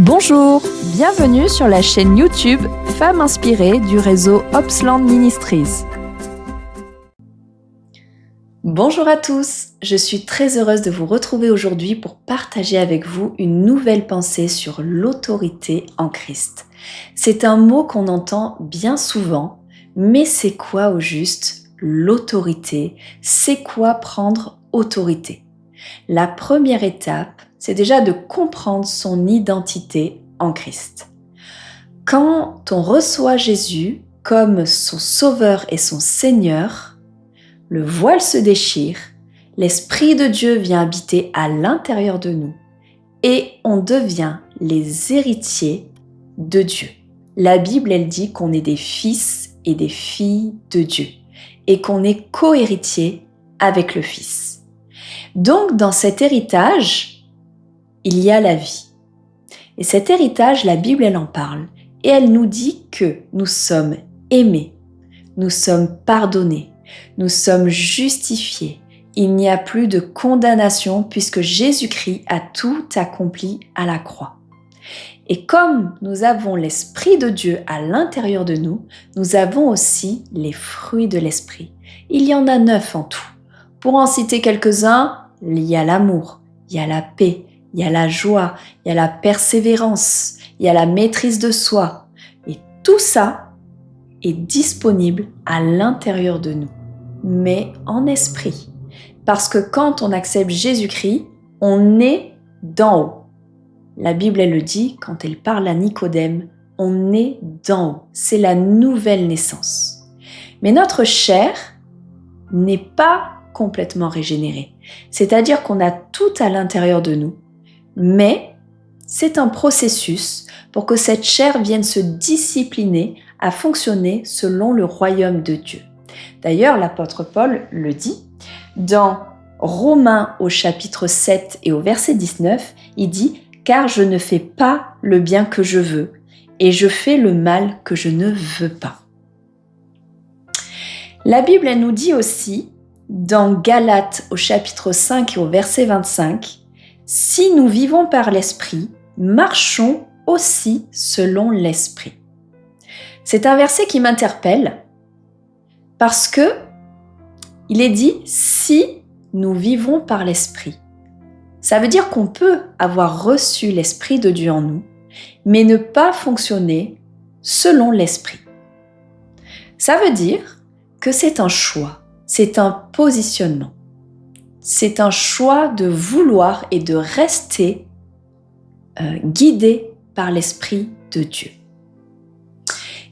Bonjour, bienvenue sur la chaîne YouTube Femmes inspirées du réseau Opsland Ministries. Bonjour à tous, je suis très heureuse de vous retrouver aujourd'hui pour partager avec vous une nouvelle pensée sur l'autorité en Christ. C'est un mot qu'on entend bien souvent, mais c'est quoi au juste l'autorité? C'est quoi prendre autorité? La première étape, c'est déjà de comprendre son identité en Christ. Quand on reçoit Jésus comme son Sauveur et son Seigneur, le voile se déchire, l'Esprit de Dieu vient habiter à l'intérieur de nous et on devient les héritiers de Dieu. La Bible, elle dit qu'on est des fils et des filles de Dieu et qu'on est co-héritiers avec le Fils. Donc, dans cet héritage, il y a la vie. Et cet héritage, la Bible, elle en parle. Et elle nous dit que nous sommes aimés, nous sommes pardonnés, nous sommes justifiés. Il n'y a plus de condamnation puisque Jésus-Christ a tout accompli à la croix. Et comme nous avons l'Esprit de Dieu à l'intérieur de nous, nous avons aussi les fruits de l'Esprit. Il y en a 9 en tout. Pour en citer quelques-uns, il y a l'amour, il y a la paix, il y a la joie, il y a la persévérance, il y a la maîtrise de soi. Et tout ça est disponible à l'intérieur de nous, mais en esprit. Parce que quand on accepte Jésus-Christ, on est d'en haut. La Bible, elle le dit, quand elle parle à Nicodème, on est d'en haut. C'est la nouvelle naissance. Mais notre chair n'est pas complètement régénérée. C'est-à-dire qu'on a tout à l'intérieur de nous, mais c'est un processus pour que cette chair vienne se discipliner à fonctionner selon le royaume de Dieu. D'ailleurs, l'apôtre Paul le dit, dans Romains au chapitre 7 et au verset 19, il dit « Car je ne fais pas le bien que je veux, et je fais le mal que je ne veux pas. » La Bible, elle nous dit aussi, dans Galates au chapitre 5 et au verset 25, « Si nous vivons par l'Esprit, marchons aussi selon l'Esprit. » C'est un verset qui m'interpelle parce que il est dit « Si nous vivons par l'Esprit ». Ça veut dire qu'on peut avoir reçu l'Esprit de Dieu en nous, mais ne pas fonctionner selon l'Esprit. Ça veut dire que c'est un choix. C'est un positionnement. C'est un choix de vouloir et de rester guidé par l'Esprit de Dieu.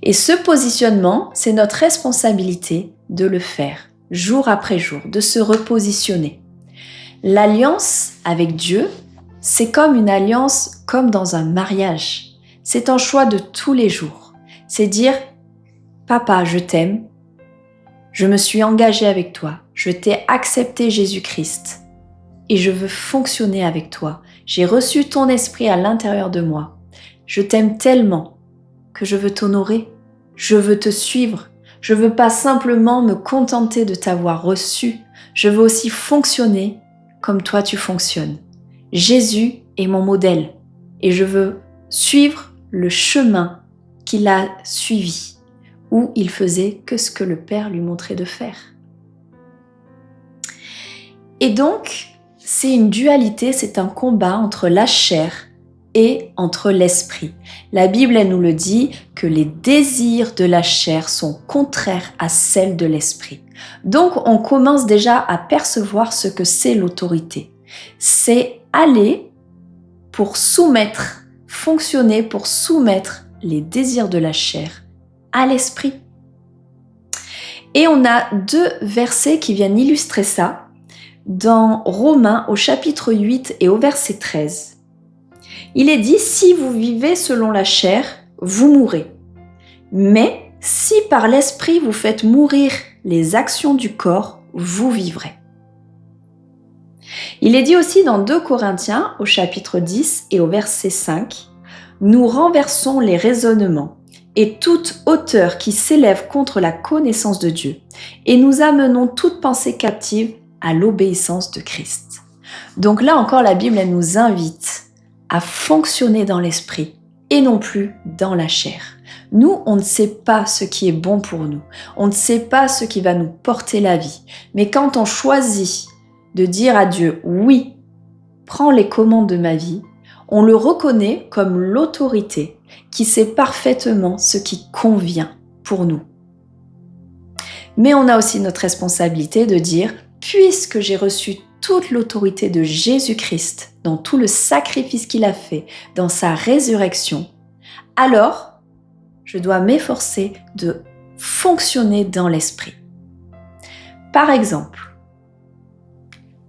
Et ce positionnement, c'est notre responsabilité de le faire jour après jour, de se repositionner. L'alliance avec Dieu, c'est comme une alliance, comme dans un mariage. C'est un choix de tous les jours. C'est dire « Papa, je t'aime. Je me suis engagée avec toi, je t'ai accepté Jésus-Christ et je veux fonctionner avec toi. J'ai reçu ton esprit à l'intérieur de moi. Je t'aime tellement que je veux t'honorer, je veux te suivre. Je ne veux pas simplement me contenter de t'avoir reçu, je veux aussi fonctionner comme toi tu fonctionnes. Jésus est mon modèle et je veux suivre le chemin qu'il a suivi, où il faisait que ce que le Père lui montrait de faire. Et donc, c'est une dualité, c'est un combat entre la chair et entre l'esprit. La Bible, elle nous le dit, que les désirs de la chair sont contraires à celles de l'esprit. Donc, on commence déjà à percevoir ce que c'est l'autorité. C'est aller pour soumettre, fonctionner pour soumettre les désirs de la chair à l'esprit. Et on a 2 versets qui viennent illustrer ça dans Romains au chapitre 8 et au verset 13. Il est dit « Si vous vivez selon la chair, vous mourrez. Mais si par l'esprit vous faites mourir les actions du corps, vous vivrez. » Il est dit aussi dans 2 Corinthiens au chapitre 10 et au verset 5 « Nous renversons les raisonnements et toute hauteur qui s'élève contre la connaissance de Dieu, et nous amenons toute pensée captive à l'obéissance de Christ. » Donc là encore, la Bible, elle nous invite à fonctionner dans l'esprit et non plus dans la chair. Nous, on ne sait pas ce qui est bon pour nous. On ne sait pas ce qui va nous porter la vie. Mais quand on choisit de dire à Dieu, oui, prends les commandes de ma vie, on le reconnaît comme l'autorité qui sait parfaitement ce qui convient pour nous. Mais on a aussi notre responsabilité de dire, puisque j'ai reçu toute l'autorité de Jésus-Christ dans tout le sacrifice qu'il a fait, dans sa résurrection, alors je dois m'efforcer de fonctionner dans l'esprit. Par exemple,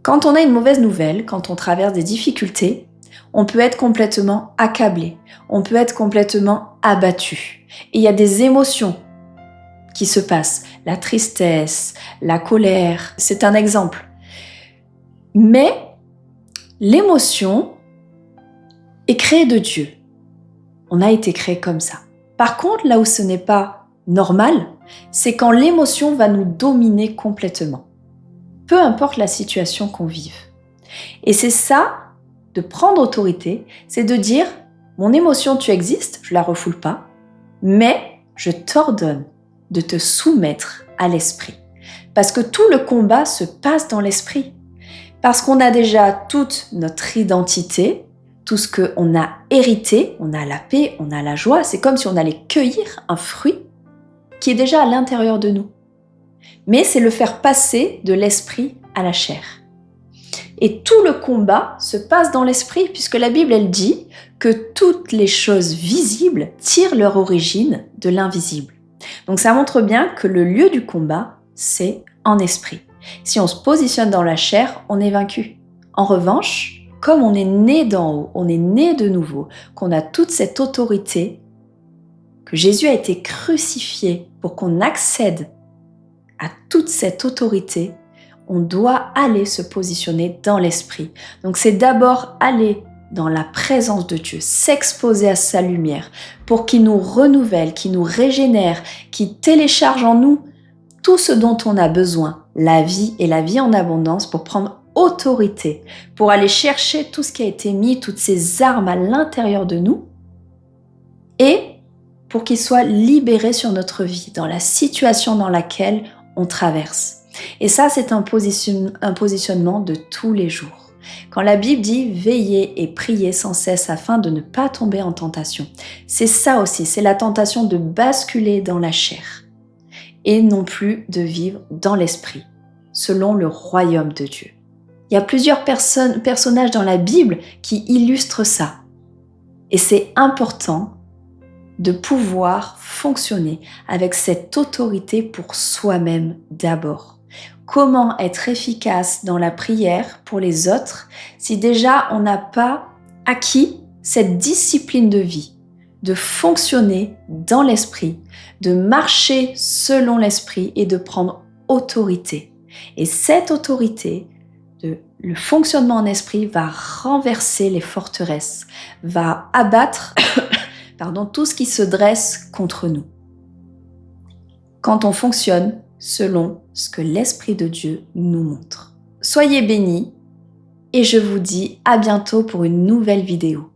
quand on a une mauvaise nouvelle, quand on traverse des difficultés, on peut être complètement accablé, on peut être complètement abattu. Et il y a des émotions qui se passent, la tristesse, la colère, c'est un exemple. Mais l'émotion est créée de Dieu. On a été créé comme ça. Par contre, là où ce n'est pas normal, c'est quand l'émotion va nous dominer complètement. Peu importe la situation qu'on vive. Et c'est ça, de prendre autorité, c'est de dire, mon émotion, tu existes, je la refoule pas, mais je t'ordonne de te soumettre à l'esprit. Parce que tout le combat se passe dans l'esprit. Parce qu'on a déjà toute notre identité, tout ce qu'on a hérité, on a la paix, on a la joie, c'est comme si on allait cueillir un fruit qui est déjà à l'intérieur de nous. Mais c'est le faire passer de l'esprit à la chair. Et tout le combat se passe dans l'esprit, puisque la Bible, elle dit que toutes les choses visibles tirent leur origine de l'invisible. Donc ça montre bien que le lieu du combat, c'est en esprit. Si on se positionne dans la chair, on est vaincu. En revanche, comme on est né d'en haut, on est né de nouveau, qu'on a toute cette autorité, que Jésus a été crucifié pour qu'on accède à toute cette autorité, on doit aller se positionner dans l'esprit. Donc c'est d'abord aller dans la présence de Dieu, s'exposer à sa lumière pour qu'il nous renouvelle, qu'il nous régénère, qu'il télécharge en nous tout ce dont on a besoin, la vie et la vie en abondance pour prendre autorité, pour aller chercher tout ce qui a été mis, toutes ces armes à l'intérieur de nous et pour qu'il soit libéré sur notre vie, dans la situation dans laquelle on traverse. Et ça, c'est un positionnement de tous les jours. Quand la Bible dit « veillez et priez sans cesse afin de ne pas tomber en tentation », c'est ça aussi, c'est la tentation de basculer dans la chair et non plus de vivre dans l'esprit, selon le royaume de Dieu. Il y a plusieurs personnages dans la Bible qui illustrent ça. Et c'est important de pouvoir fonctionner avec cette autorité pour soi-même d'abord. Comment être efficace dans la prière pour les autres si déjà on n'a pas acquis cette discipline de vie, de fonctionner dans l'esprit, de marcher selon l'esprit et de prendre autorité. Et cette autorité, le fonctionnement en esprit va renverser les forteresses, va abattre tout ce qui se dresse contre nous. Quand on fonctionne selon ce que l'Esprit de Dieu nous montre. Soyez bénis et je vous dis à bientôt pour une nouvelle vidéo.